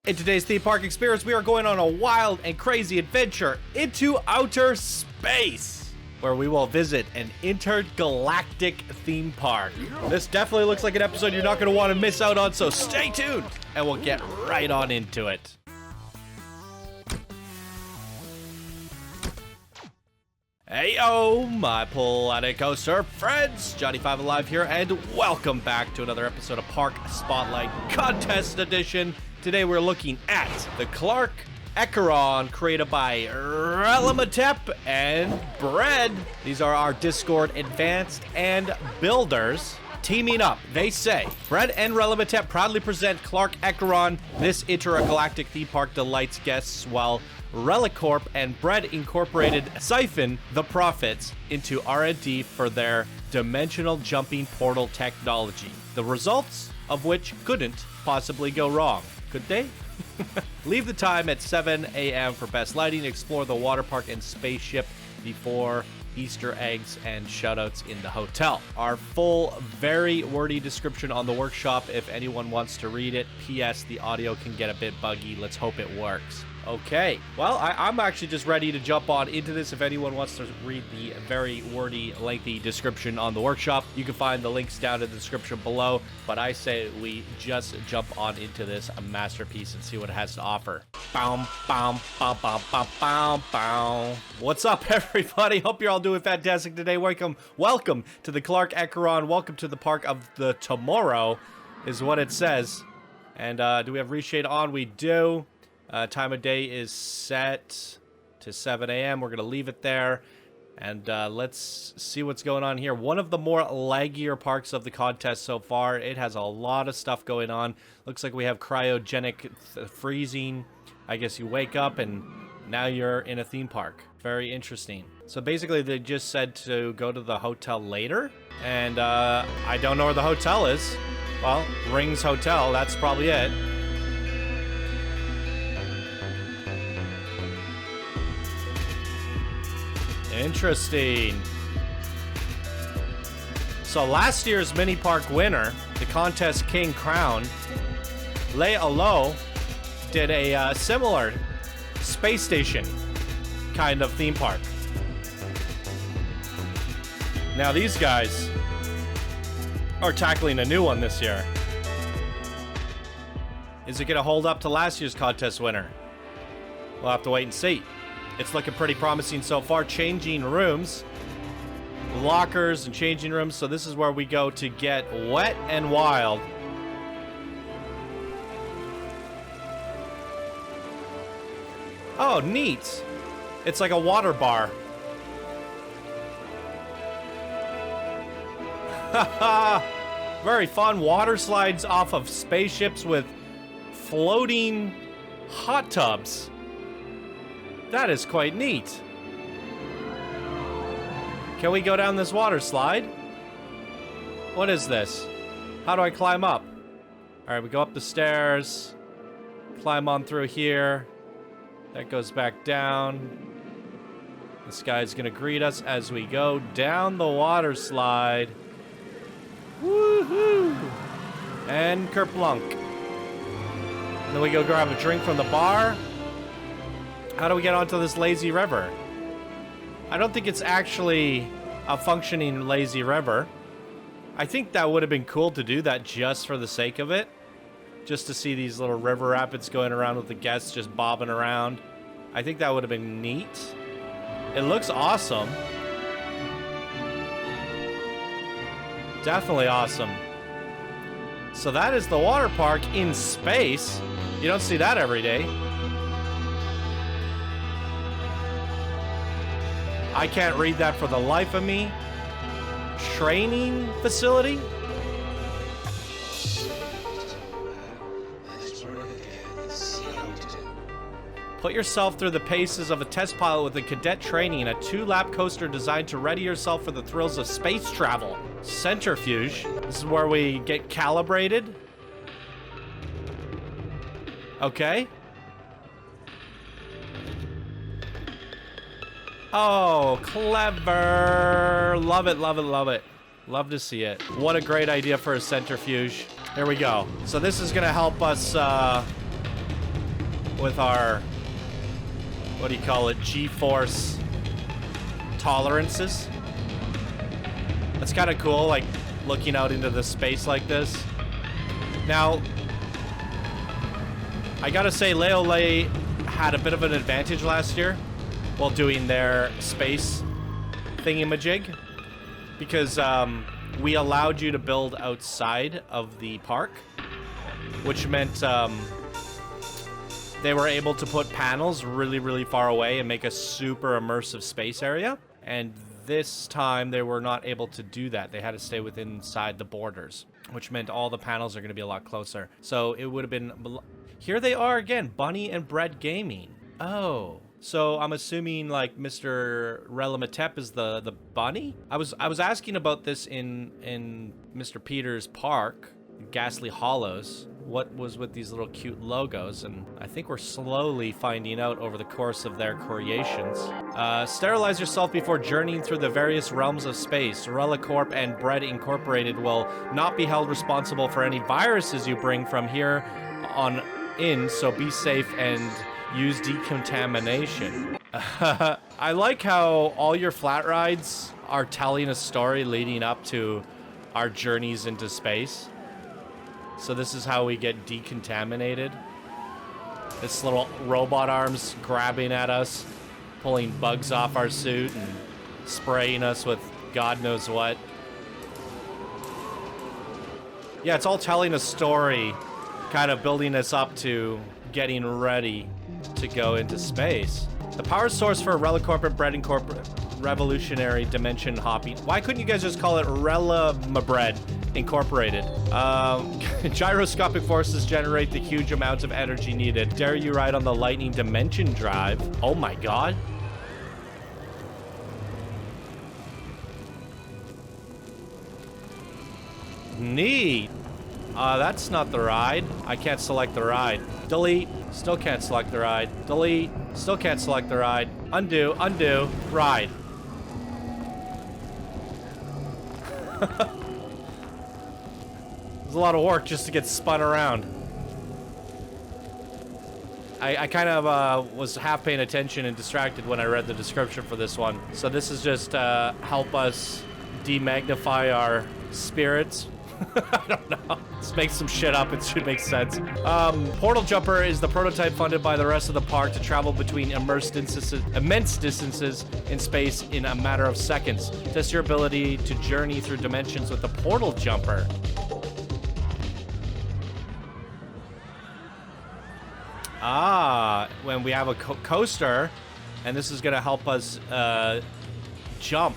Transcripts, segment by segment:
In today's theme park experience, we are going on a wild and crazy adventure into outer space, where we will visit an intergalactic theme park. This definitely looks like an episode you're not going to want to miss out on, so stay tuned, and we'll get right on into it. Heyo, my Planet Coaster friends! Johnny 5 Alive here, and welcome back to another episode of Park Spotlight Contest Edition. Today we're looking at the Clark Acheron, created by rellimetep and Bread. These are our Discord advanced and builders. Teaming up, they say. Bread and rellimetep proudly present Clark Acheron. This intergalactic theme park delights guests, while Relicorp and Bread Incorporated siphon the profits into R&D for their dimensional jumping portal technology. The results of which couldn't possibly go wrong, could they? Leave the time at 7 a.m. for best lighting. Explore the water park and spaceship before Easter eggs and shoutouts in the hotel. Our full, very wordy description on the workshop if anyone wants to read it. P.S. The audio can get a bit buggy. Let's hope it works. Okay, well, I'm actually just ready to jump on into this. If anyone wants to read the very wordy, lengthy description on the workshop, you can find the links down in the description below. But I say we just jump on into this masterpiece and see what it has to offer. Bow, bow, bow, bow, bow, bow, bow. What's up, everybody? Hope you're all doing fantastic today. Welcome to the Clark Acheron. Welcome to the Park of the Tomorrow, is what it says. And do we have reshade on? We do. Time of day is set to 7 a.m. We're going to leave it there. And let's see what's going on here. One of the more laggier parks of the contest so far. It has a lot of stuff going on. Looks like we have cryogenic freezing. I guess you wake up and now you're in a theme park. Very interesting. So basically they just said to go to the hotel later. And I don't know where the hotel is. Well, Rings Hotel. That's probably it. Interesting. So last year's mini park winner, the contest King Crown, Lay Alo, did a similar space station kind of theme park. Now these guys are tackling a new one this year. Is it going to hold up to last year's contest winner? We'll have to wait and see. It's looking pretty promising so far. Changing rooms, lockers and changing rooms. So this is where we go to get wet and wild. Oh, neat. It's like a water bar. Very fun. Water slides off of spaceships with floating hot tubs. That is quite neat. Can we go down this water slide? What is this? How do I climb up? Alright, we go up the stairs. Climb on through here. That goes back down. This guy's gonna greet us as we go down the water slide. Woohoo! And kerplunk. And then we go grab a drink from the bar. How do we get onto this lazy river? I don't think it's actually a functioning lazy river. I think that would have been cool to do that just for the sake of it. Just to see these little river rapids going around with the guests just bobbing around. I think that would have been neat. It looks awesome. Definitely awesome. So that is the water park in space. You don't see that every day. I can't read that for the life of me. Training facility? Put yourself through the paces of a test pilot with a cadet training, a 2-lap coaster designed to ready yourself for the thrills of space travel. Centrifuge. This is where we get calibrated. Okay. Oh, clever. Love it, love it, love it. Love to see it. What a great idea for a centrifuge. Here we go. So this is gonna help us with our, what do you call it, G-force tolerances. That's kind of cool, like looking out into the space like this. Now, I gotta say, Leole had a bit of an advantage last year while doing their space thingamajig, because we allowed you to build outside of the park, which meant they were able to put panels really, really far away and make a super immersive space area. And this time they were not able to do that. They had to stay within inside the borders, which meant all the panels are going to be a lot closer. So it would have been... Here they are again, Bunny and Bread Gaming. Oh, so I'm assuming like Mr. rellimetep is the bunny? I was asking about this in Mr. Peter's park, Ghastly Hollows. What was with these little cute logos, and I think we're slowly finding out over the course of their creations. Sterilize yourself before journeying through the various realms of space. Relicorp and Bread Incorporated will not be held responsible for any viruses you bring from here on in, so be safe and use decontamination. I like how all your flat rides are telling a story leading up to our journeys into space. So this is how we get decontaminated. This little robot arms grabbing at us, pulling bugs off our suit and spraying us with God knows what. Yeah, it's all telling a story, kind of building us up to getting ready to go into space. The power source for Relicorp and Bread Incorporated revolutionary dimension hopping. Why couldn't you guys just call it Rellimebread Incorporated? Gyroscopic forces generate the huge amounts of energy needed. Dare you ride on the lightning dimension drive? Oh my god. Neat. That's not the ride. I can't select the ride. Delete. Still can't select the ride. Delete. Still can't select the ride. Undo. Undo. Ride. There's a lot of work just to get spun around. I kind of was half paying attention and distracted when I read the description for this one. So this is just help us demagnify our spirits. I don't know. Let's make some shit up. It should make sense. Portal Jumper is the prototype funded by the rest of the park to travel between immense distances in space in a matter of seconds. Test your ability to journey through dimensions with the Portal Jumper. When we have a coaster, and this is going to help us jump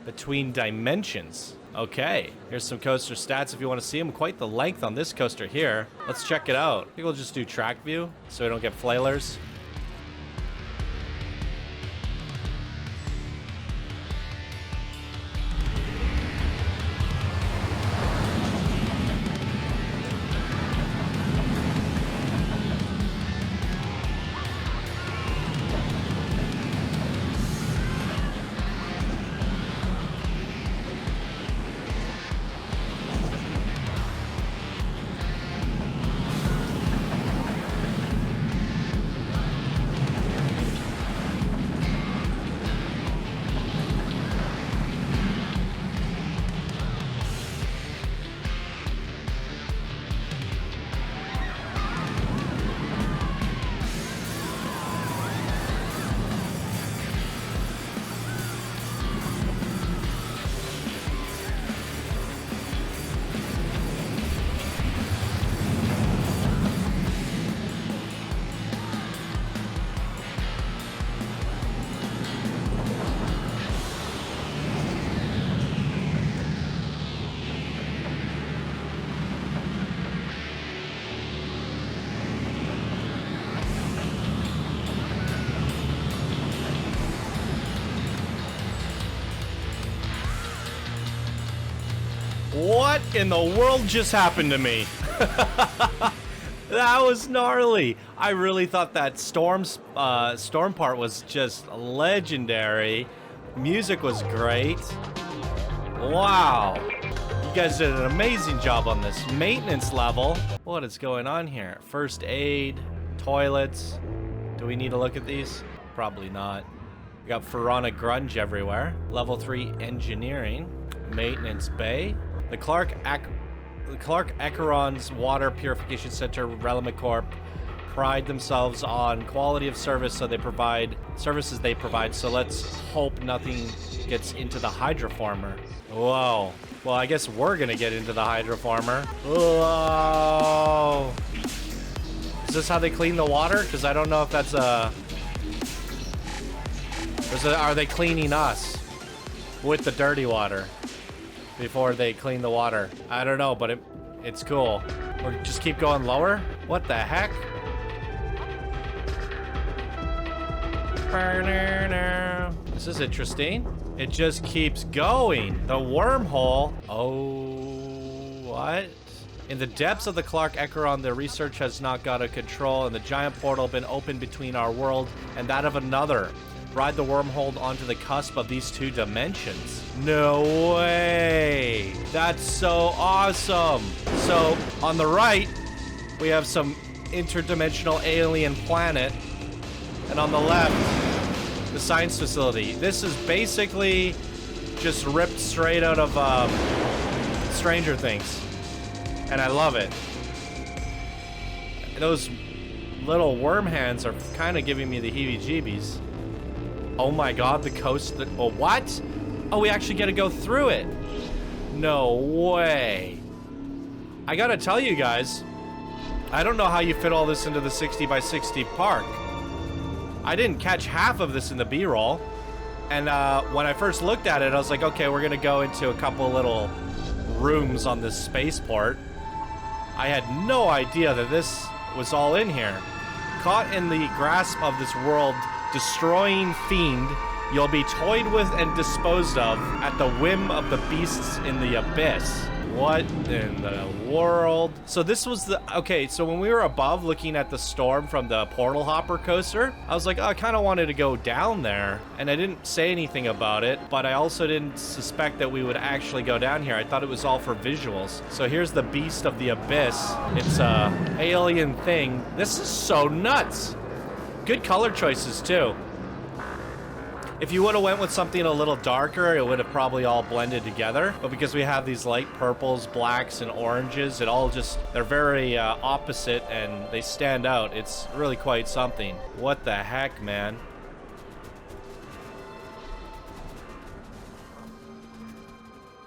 between dimensions. Okay, here's some coaster stats if you want to see them. Quite the length on this coaster here. Let's check it out. I think we'll just do track view so we don't get flailers. What in the world just happened to me? That was gnarly. I really thought that storm part was just legendary. Music was great. Wow. You guys did an amazing job on this maintenance level. What is going on here? First aid. Toilets. Do we need to look at these? Probably not. We got Pharaonic Grunge everywhere. Level 3 engineering. Maintenance bay. The Clark Acheron's Water Purification Center, rellimetep, pride themselves on quality of service, so they provide services they provide. So let's hope nothing gets into the hydroformer. Whoa. Well, I guess we're gonna get into the hydroformer. Whoa. Is this how they clean the water? Because I don't know if that's a... Are they cleaning us with the dirty water before they clean the water? I don't know, but it's cool. Or just keep going lower? What the heck? This is interesting. It just keeps going. The wormhole. Oh, what? In the depths of the Clark Acheron, the research has not got a control, and the giant portal been opened between our world and that of another. Ride the wormhole onto the cusp of these two dimensions. No way. That's so awesome. So on the right, we have some interdimensional alien planet. And on the left, the science facility. This is basically just ripped straight out of Stranger Things. And I love it. Those little worm hands are kind of giving me the heebie-jeebies. Oh my god, the coast... Oh, what? Oh, we actually get to go through it. No way. I gotta tell you guys, I don't know how you fit all this into the 60 by 60 park. I didn't catch half of this in the B-roll. And when I first looked at it, I was like, okay, we're gonna go into a couple little rooms on this spaceport. I had no idea that this was all in here. Caught in the grasp of this world-destroying fiend, you'll be toyed with and disposed of at the whim of the beasts in the abyss. What in the world? So this was the... Okay, so when we were above looking at the storm from the portal hopper coaster, I was like, oh, I kind of wanted to go down there. And I didn't say anything about it, but I also didn't suspect that we would actually go down here. I thought it was all for visuals. So here's the beast of the abyss. It's a alien thing. This is so nuts. Good color choices, too. If you would have went with something a little darker, it would have probably all blended together. But because we have these light purples, blacks, and oranges, it all just, they're very opposite and they stand out. It's really quite something. What the heck, man?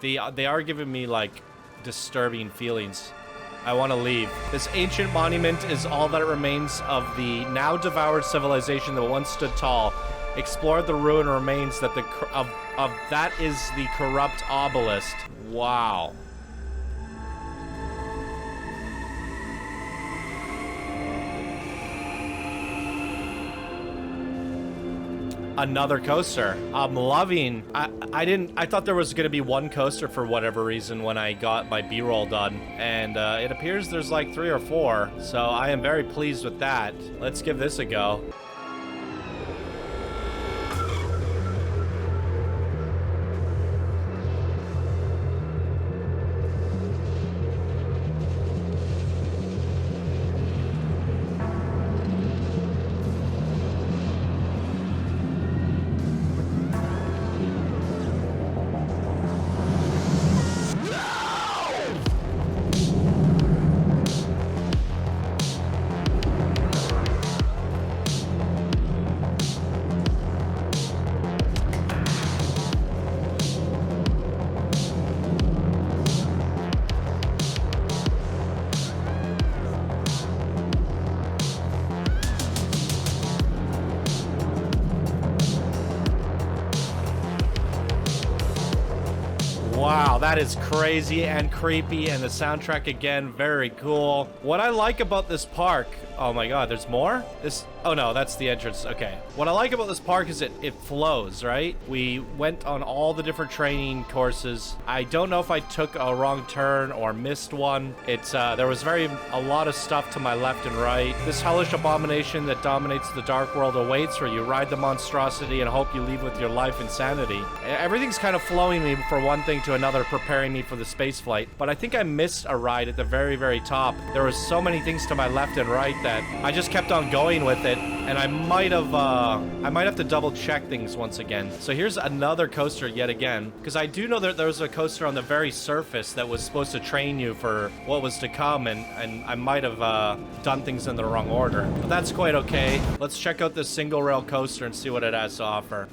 They are giving me, like, disturbing feelings. I want to leave. This ancient monument is all that remains of the now devoured civilization that once stood tall. Explore the ruin remains that that is the corrupt obelisk. Wow. Another coaster. I'm loving. I thought there was gonna be one coaster for whatever reason when I got my B-roll done, and it appears there's like 3 or 4. So I am very pleased with that. Let's give this a go. Wow, that is crazy and creepy, and the soundtrack again, very cool. What I like about this park, oh my god, there's more? Oh no, that's the entrance, okay. What I like about this park is it flows, right? We went on all the different training courses. I don't know if I took a wrong turn or missed one. There was a lot of stuff to my left and right. This hellish abomination that dominates the dark world awaits where you ride the monstrosity and hope you leave with your life and sanity. Everything's kind of flowing me from one thing to another preparing me for the space flight. But I think I missed a ride at the very, very top. There was so many things to my left and right that I just kept on going with it, and I might have to double check things once again. So here's another coaster yet again, because I do know that there was a coaster on the very surface that was supposed to train you for what was to come, and I might have done things in the wrong order. But that's quite okay. Let's check out this single rail coaster and see what it has to offer.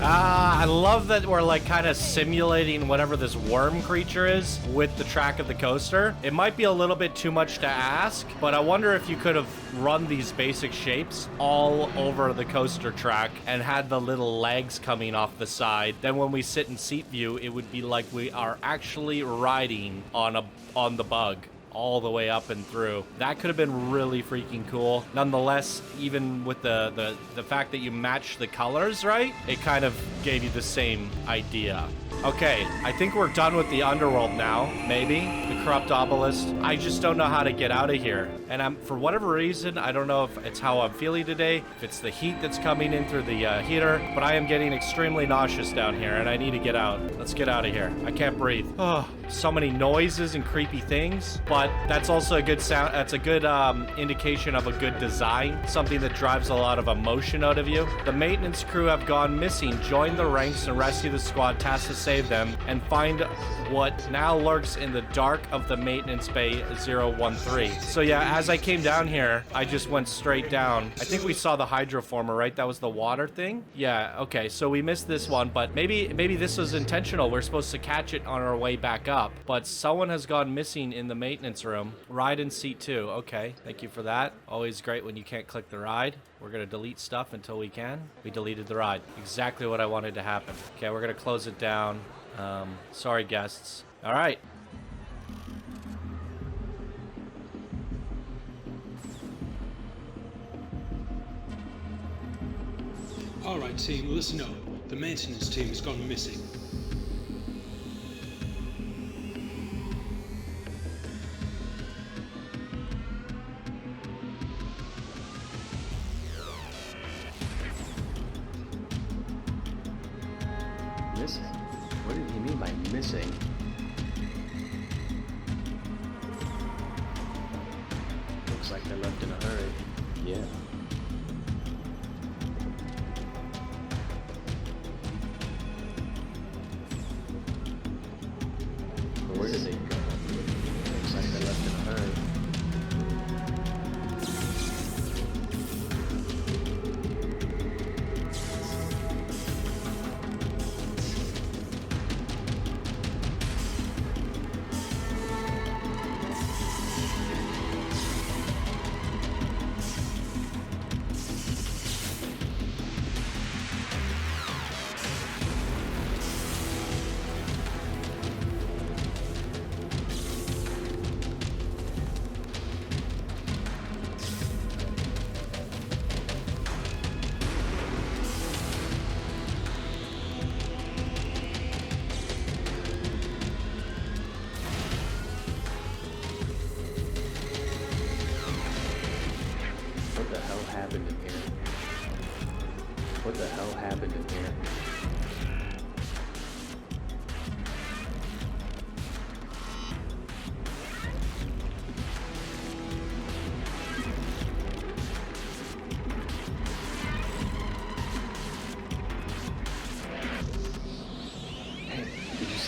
I love that we're like kind of simulating whatever this worm creature is with the track of the coaster. It might be a little bit too much to ask, but I wonder if you could have run these basic shapes all over the coaster track and had the little legs coming off the side. Then when we sit in seat view, it would be like we are actually riding on the bug all the way up and through. That could have been really freaking cool. Nonetheless, even with the fact that you match the colors right, it kind of gave you the same idea. Okay, I think we're done with the Underworld now, maybe. The Corrupt Obelisk. I just don't know how to get out of here. And for whatever reason, I don't know if it's how I'm feeling today, if it's the heat that's coming in through the heater, but I am getting extremely nauseous down here, and I need to get out. Let's get out of here. I can't breathe. Oh, so many noises and creepy things, but that's also a good sound. That's a good indication of a good design, something that drives a lot of emotion out of you. The maintenance crew have gone missing. Join the ranks and rescue the squad tasked to save them and find what now lurks in the dark of the maintenance bay 013. So yeah, as I came down here, I just went straight down. I think we saw the hydroformer, right? That was the water thing? Yeah, okay, so we missed this one, but maybe this was intentional. We're supposed to catch it on our way back up, but someone has gone missing in the maintenance room. Ride in seat 2. Okay, thank you for that. Always great when you can't click the ride. We're gonna delete stuff until we can. We deleted the ride. Exactly what I wanted to happen. Okay, we're gonna close it down. Sorry, guests. All right. All right, team, listen up. The maintenance team has gone missing. Missing? What did he mean by missing? Looks like they left in a hurry. Yeah. But where did they go? Looks like they left in a hurry.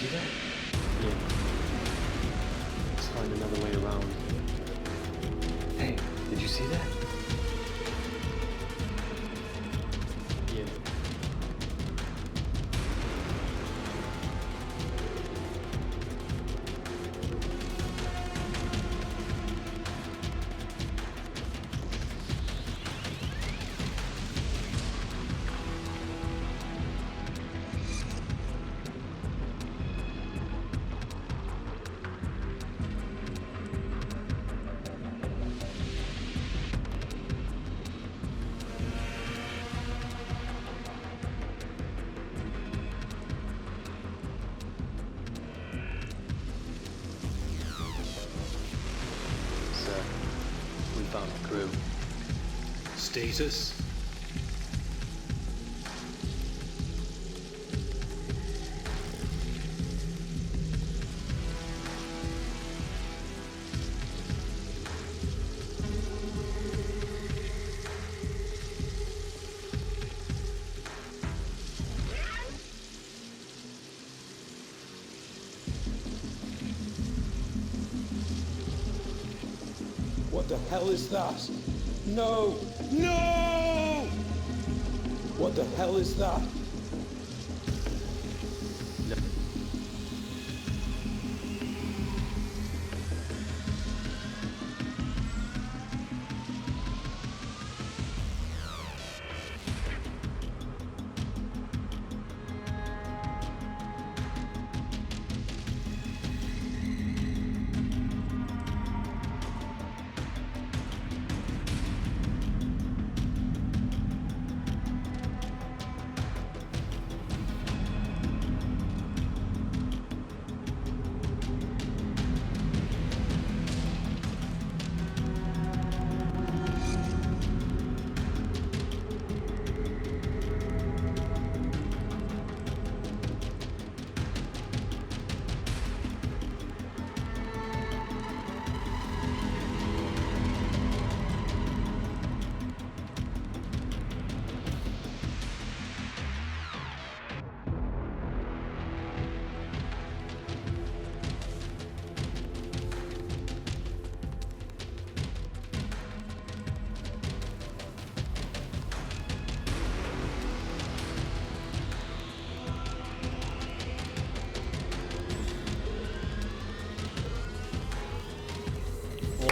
see that? Yeah. Let's find another way around. Hey, did you see that? Yeah. Sir, we found the crew. Status? What the hell is that? No! No! What the hell is that?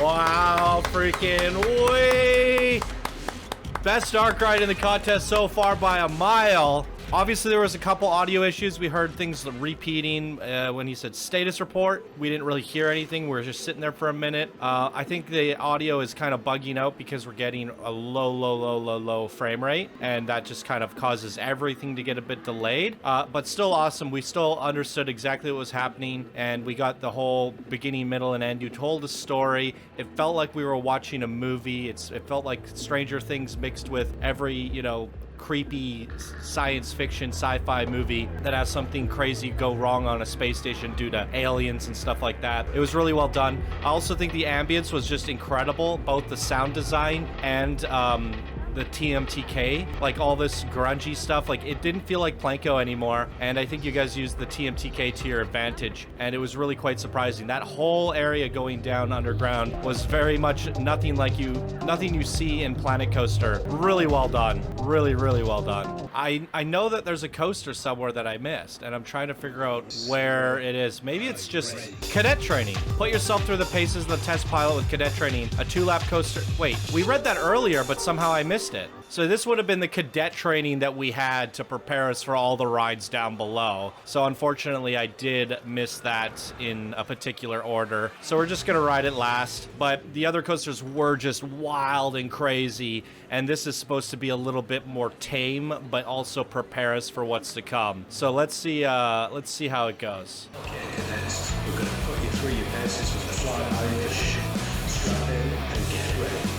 Wow, freaking way! Best dark ride in the contest so far by a mile. Obviously, there was a couple audio issues. We heard things repeating when he said status report. We didn't really hear anything. We were just sitting there for a minute. I think the audio is kind of bugging out because we're getting a low frame rate, and that just kind of causes everything to get a bit delayed. But still awesome. We still understood exactly what was happening, and we got the whole beginning, middle, and end. You told a story. It felt like we were watching a movie. It felt like Stranger Things mixed with every, creepy science fiction sci-fi movie that has something crazy go wrong on a space station due to aliens and stuff like that. It was really well done. I also think the ambience was just incredible, both the sound design and the TMTK, like all this grungy stuff. Like, it didn't feel like Planko anymore, and I think you guys used the TMTK to your advantage, and it was really quite surprising. That whole area going down underground was very much nothing you see in Planet Coaster. Really well done. Really well done. I know that there's a coaster somewhere that I missed, and I'm trying to figure out where it is. Maybe it's just Cadet training. Put yourself through the paces of the test pilot with Cadet training. A 2-lap coaster. Wait, we read that earlier, but somehow I missed it. So this would have been the Cadet training that we had to prepare us for all the rides down below. So unfortunately, I did miss that in a particular order. So we're just gonna ride it last. But the other coasters were just wild and crazy, and this is supposed to be a little bit more tame, but also prepare us for what's to come. So let's see how it goes. Okay, Cadets, we're gonna put you through your paces with the flying out of the ship. Strap in and get ready.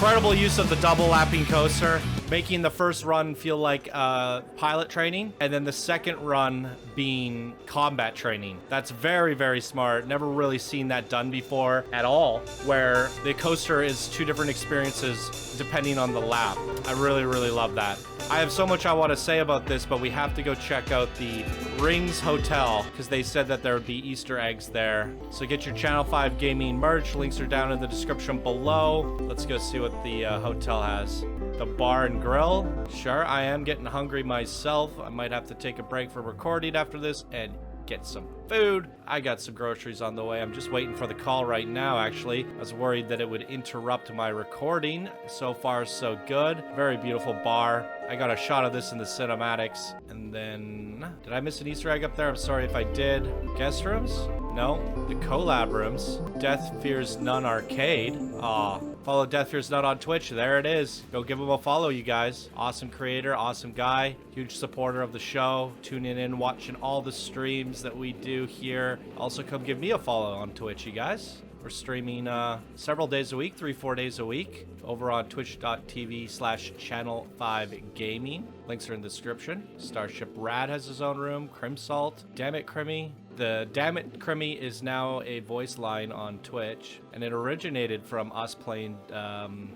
Incredible use of the double lapping coaster, making the first run feel like pilot training, and then the second run being combat training. That's very, very smart. Never really seen that done before at all, where the coaster is two different experiences depending on the lap. I really, really love that. I have so much I want to say about this, but we have to go check out the Rings Hotel because they said that there would be Easter eggs there. So get your Channel 5 gaming merch. Links are down in the description below. Let's go see what the hotel has. The bar and grill. Sure, I am getting hungry myself. I might have to take a break from recording after this and get some food. I got some groceries on the way. I'm just waiting for the call right now, actually. I was worried that it would interrupt my recording. So far, so good. Very beautiful bar. I got a shot of this in the cinematics. And then, did I miss an Easter egg up there? I'm sorry if I did. Guest rooms? No. The collab rooms. Death Fears None Arcade. Aw. Follow Death Fears None on Twitch. There it is. Go give him a follow, you guys. Awesome creator, awesome guy, huge supporter of the show. Tuning in, watching all the streams that we do here. Also, come give me a follow on Twitch, you guys. We're streaming several days a week, 3-4 days a week, over on twitch.tv/channel5gaming. Links are in the description. Starship Rad has his own room. Crimsalt. Damn it, Crimmy. The Damn It Crimmy is now a voice line on Twitch, and it originated from us playing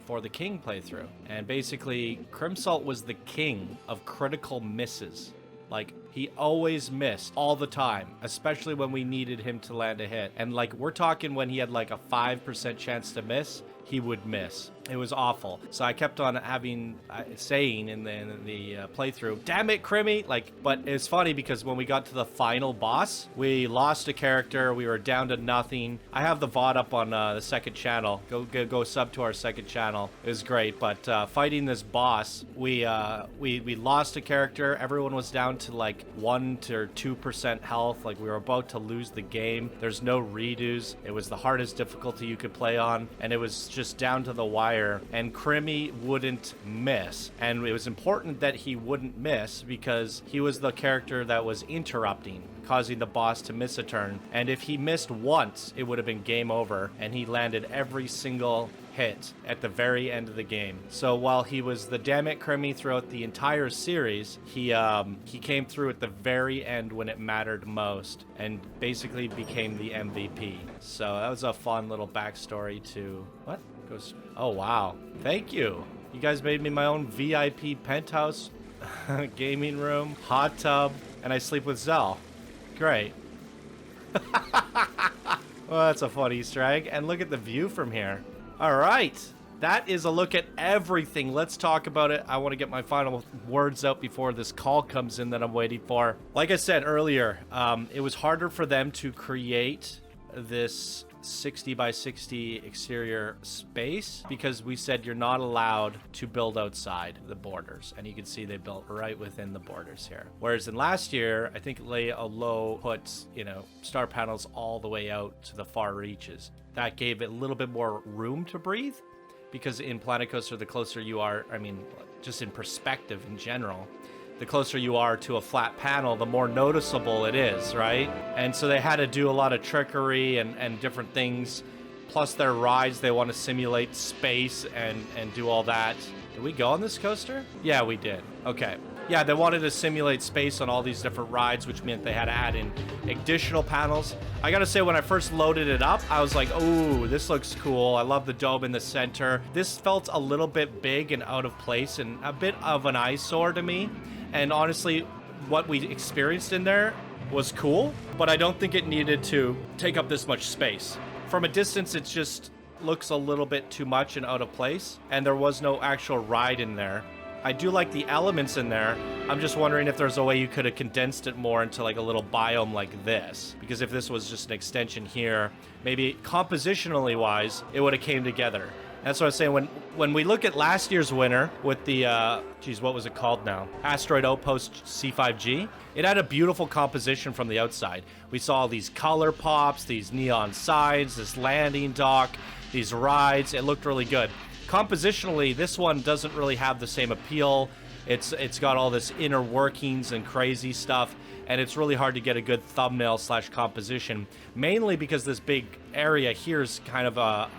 For the King playthrough. And basically, Crimsalt was the king of critical misses. Like, he always missed all the time, especially when we needed him to land a hit. And like, we're talking when he had like a 5% chance to miss, he would miss. It was awful. So I kept on saying in the playthrough, damn it, Crimmy. Like, but it's funny because when we got to the final boss, we lost a character. We were down to nothing. I have the VOD up on the second channel. Go sub to our second channel. It was great. But fighting this boss, we lost a character. Everyone was down to like 1 to 2% health. Like, we were about to lose the game. There's no redos. It was the hardest difficulty you could play on, and it was just down to the wire. And Crimmy wouldn't miss. And it was important that he wouldn't miss because he was the character that was interrupting, causing the boss to miss a turn. And if he missed once, it would have been game over. And he landed every single hit at the very end of the game. So while he was the damn it Crimmy throughout the entire series, he came through at the very end when it mattered most and basically became the MVP. So that was a fun little backstory to what? Oh wow, thank you. You guys made me my own VIP penthouse, gaming room, hot tub, and I sleep with Zell. Great. Well, that's a fun Easter egg. And look at the view from here. All right, that is a look at everything. Let's talk about it. I want to get my final words out before this call comes in that I'm waiting for. Like I said earlier, it was harder for them to create this 60 by 60 exterior space because we said you're not allowed to build outside the borders, and you can see they built right within the borders here. Whereas in last year, I think Low put, star panels all the way out to the far reaches. That gave it a little bit more room to breathe, because in Planet Coaster, the closer you are, I mean, just in perspective in general, the closer you are to a flat panel, the more noticeable it is, right? And so they had to do a lot of trickery and different things. Plus their rides, they want to simulate space and do all that. Did we go on this coaster? Yeah, we did. Okay. Yeah, they wanted to simulate space on all these different rides, which meant they had to add in additional panels. I gotta say, when I first loaded it up, I was like, oh, this looks cool. I love the dome in the center. This felt a little bit big and out of place and a bit of an eyesore to me. And honestly, what we experienced in there was cool, but I don't think it needed to take up this much space. From a distance, it just looks a little bit too much and out of place, and there was no actual ride in there. I do like the elements in there. I'm just wondering if there's a way you could have condensed it more into like a little biome like this. Because if this was just an extension here, maybe compositionally wise, it would have came together. That's what I was saying. When we look at last year's winner with the, what was it called now? Asteroid Outpost C5G. It had a beautiful composition from the outside. We saw all these color pops, these neon signs, this landing dock, these rides. It looked really good. Compositionally, this one doesn't really have the same appeal. It's got all this inner workings and crazy stuff, and it's really hard to get a good thumbnail / composition, mainly because this big area here is kind of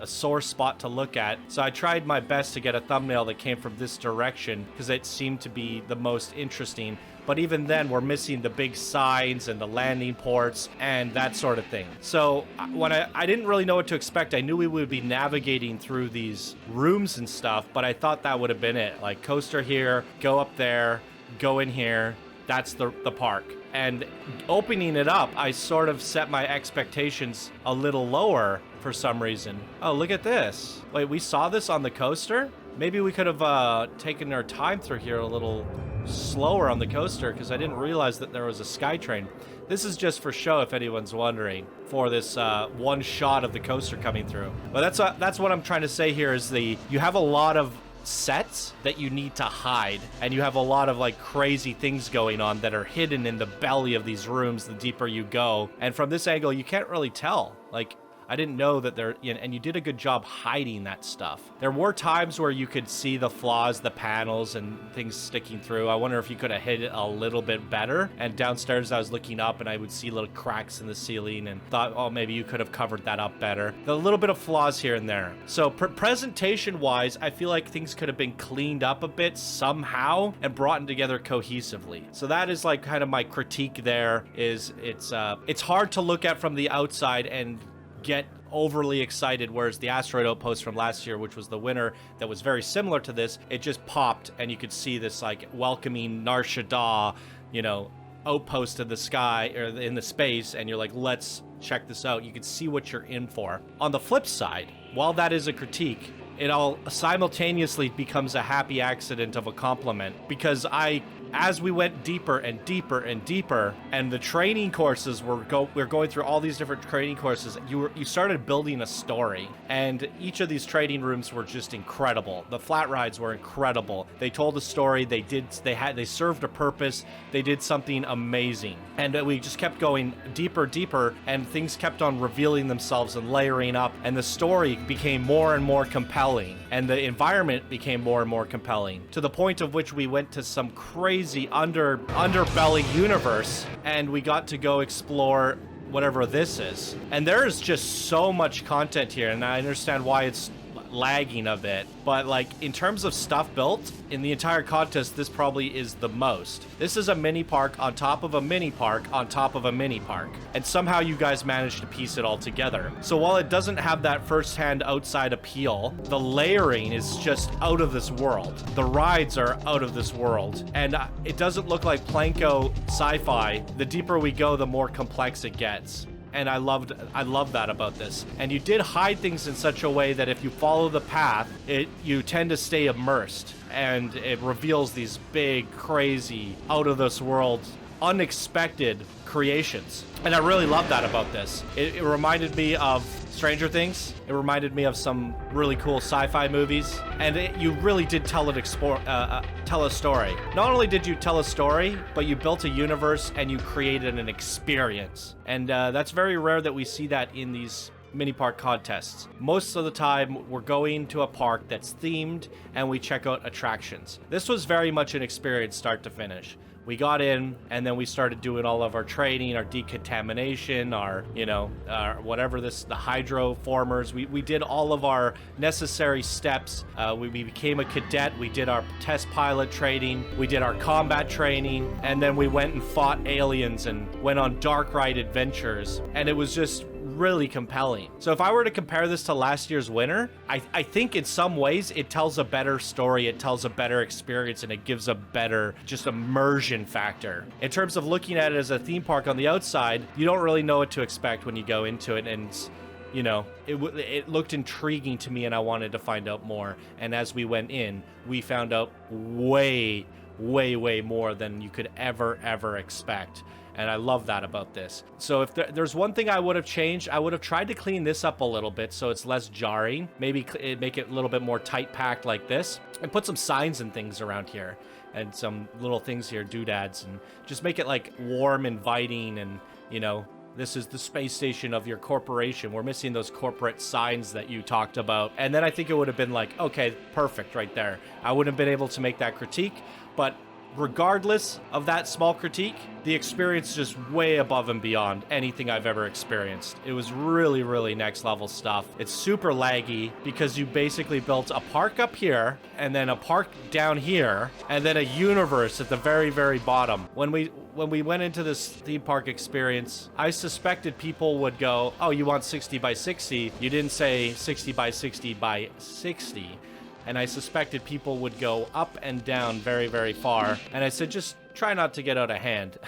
a sore spot to look at. So I tried my best to get a thumbnail that came from this direction because it seemed to be the most interesting. But even then, we're missing the big signs and the landing ports and that sort of thing. So when I didn't really know what to expect. I knew we would be navigating through these rooms and stuff, but I thought that would have been it. Like, coaster here, go up there, go in here. That's the park. And opening it up, I sort of set my expectations a little lower for some reason. Oh, look at this. Wait, we saw this on the coaster? Maybe we could have taken our time through here a little slower on the coaster, because I didn't realize that there was a SkyTrain. This is just for show, if anyone's wondering, for this one shot of the coaster coming through. But that's what I'm trying to say here is you have a lot of sets that you need to hide, and you have a lot of like crazy things going on that are hidden in the belly of these rooms the deeper you go. And from this angle, you can't really tell. Like, I didn't know that and you did a good job hiding that stuff. There were times where you could see the flaws, the panels, and things sticking through. I wonder if you could have hid it a little bit better. And downstairs, I was looking up and I would see little cracks in the ceiling and thought, oh, maybe you could have covered that up better. A little bit of flaws here and there. So presentation-wise, I feel like things could have been cleaned up a bit somehow and brought together cohesively. So that is like kind of my critique there. Is it's hard to look at from the outside and get overly excited, whereas the asteroid outpost from last year, which was the winner, that was very similar to this, it just popped and you could see this like welcoming Nar Shaddaa, outpost in the sky or in the space, and you're like, let's check this out. You can see what you're in for. On the flip side, while that is a critique, it all simultaneously becomes a happy accident of a compliment, because as we went deeper and deeper and deeper, and the training courses we're going through all these different training courses, you started building a story, and each of these training rooms were just incredible. The flat rides were incredible. They told a story. They served a purpose. They did something amazing, and we just kept going deeper, and things kept on revealing themselves and layering up, and the story became more and more compelling, and the environment became more and more compelling, to the point of which we went to some crazy underbelly universe, and we got to go explore whatever this is. And there is just so much content here, and I understand why it's lagging a bit, but like in terms of stuff built in the entire contest, this probably is the most. This is a mini park on top of a mini park on top of a mini park, and somehow you guys managed to piece it all together. So while it doesn't have that first-hand outside appeal, the layering is just out of this world. The rides are out of this world, and it doesn't look like Planko Sci-Fi. The deeper we go, the more complex it gets. And I love that about this. And you did hide things in such a way that if you follow the path, you tend to stay immersed, and it reveals these big, crazy, out of this world, unexpected creations. And I really love that about this. It reminded me of Stranger Things. It reminded me of some really cool sci-fi movies, and you really did tell a story. Not only did you tell a story, but you built a universe and you created an experience. And that's very rare that we see that in these mini park contests. Most of the time, we're going to a park that's themed and we check out attractions. This was very much an experience start to finish. We got in, and then we started doing all of our training, our decontamination, our whatever the hydro formers. We did all of our necessary steps. We became a cadet. We did our test pilot training. We did our combat training, and then we went and fought aliens and went on dark ride adventures. And it was just really compelling. So if I were to compare this to last year's winner, I think in some ways it tells a better story, it tells a better experience, and it gives a better just immersion factor. In terms of looking at it as a theme park on the outside, you don't really know what to expect when you go into it, and it looked intriguing to me, and I wanted to find out more. And as we went in, we found out way more than you could ever expect. And I love that about this. So if there's one thing I would have changed, I would have tried to clean this up a little bit so it's less jarring. Maybe make it a little bit more tight packed like this, and put some signs and things around here, and some little things here, doodads, and just make it like warm, inviting, and this is the space station of your corporation. We're missing those corporate signs that you talked about. And then I think it would have been like, okay, perfect right there. I wouldn't have been able to make that critique, but regardless of that small critique, the experience is just way above and beyond anything I've ever experienced. It was really, really next level stuff. It's super laggy because you basically built a park up here and then a park down here and then a universe at the very, very bottom. When we went into this theme park experience, I suspected people would go, oh, you want 60 by 60? You didn't say 60 by 60 by 60. And I suspected people would go up and down very, very far. And I said, just try not to get out of hand.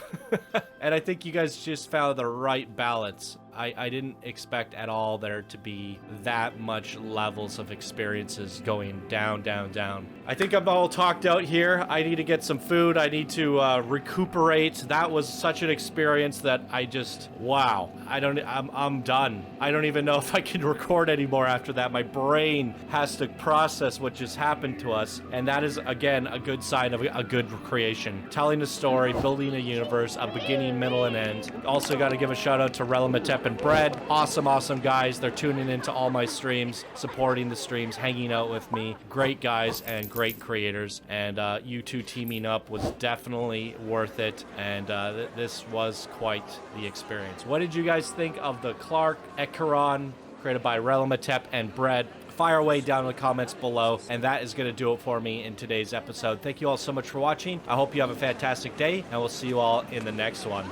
And I think you guys just found the right balance. I didn't expect at all there to be that much levels of experiences going down, down, down. I think I'm all talked out here. I need to get some food. I need to recuperate. That was such an experience that I just, wow. I'm done. I don't even know if I can record anymore after that. My brain has to process what just happened to us. And that is, again, a good sign of a good creation. Telling a story, building a universe, a beginning, middle, and end. Also got to give a shout out to rellimetep and Bread. Awesome, awesome guys. They're tuning into all my streams, supporting the streams, hanging out with me. Great guys and great creators. And you two teaming up was definitely worth it. And this was quite the experience. What did you guys think of the Clark Acheron, created by rellimetep and Bread? Fire away down in the comments below, and that is going to do it for me in today's episode. Thank you all so much for watching. I hope you have a fantastic day, and we'll see you all in the next one.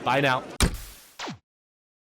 Bye now.